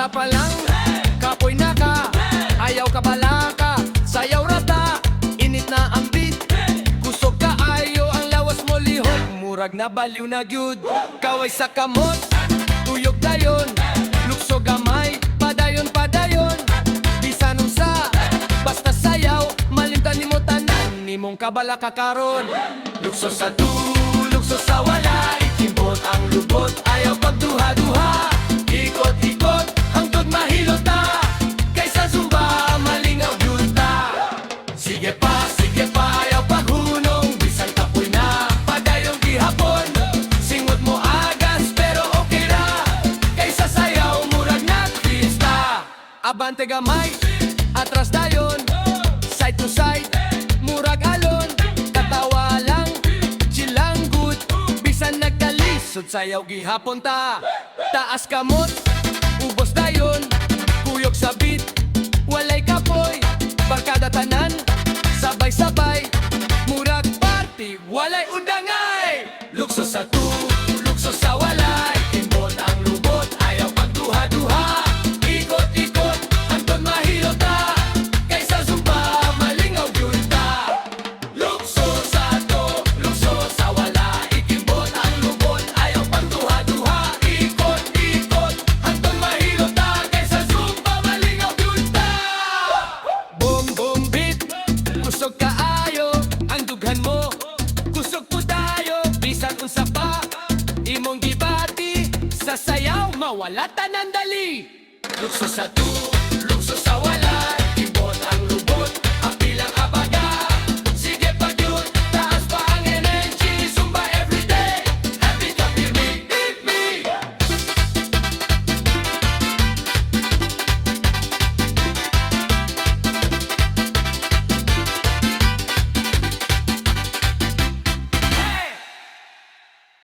bata pa lang, kapoy na ka, ayaw ka balaka, sayaw rata, init na ang beat, kusog ka ayo ang lawas mo lihok, murag na baliw na gyud, kaway sa kamot, tuyog dayon, lukso gamay, padayon padayon, bisan unsa, basta sayaw, malimtan nimo tanan, nimong kabalaka karon, lukso sa tu, lukso sa wala, ikimbot ang lubot, ayaw pagduha-duha. Ikot-ikot, hangtod mahilot ta, kaysa Zumba, malingaw yun ta. Sige pa, ayaw paghunong, bisan kapoy na, padayong gihapon. Singot mo agas, pero okay ra, kaysa sayaw, murag nag-pista. Abante gamay, atras dayon, side to side, murag alon, katawa lang, chill lang good, bisan nagkalisod, sayaw gihapon ta. Taas kamot, ubos dayon, kuyog sa beat, walay kapoy, barkada tanan, sabay-sabay, murag party, walay undangay. Lukso sa tu, lukso sa walay, kimbot ang lubot, ayaw pagduha-duha. Ikot-ikot, hangtod mahilot ta, kaysa Zumba, malingaw yun ta. Lukso sa tu, lukso sa walay, ikimbot ang lubot, ayaw pagduha-duha. Kusog kaayo, ang dughan mo, kusog po tayo, bisan unsa pa, imong gibati, sa sayaw, mawala tanan dali. Lukso sa tu,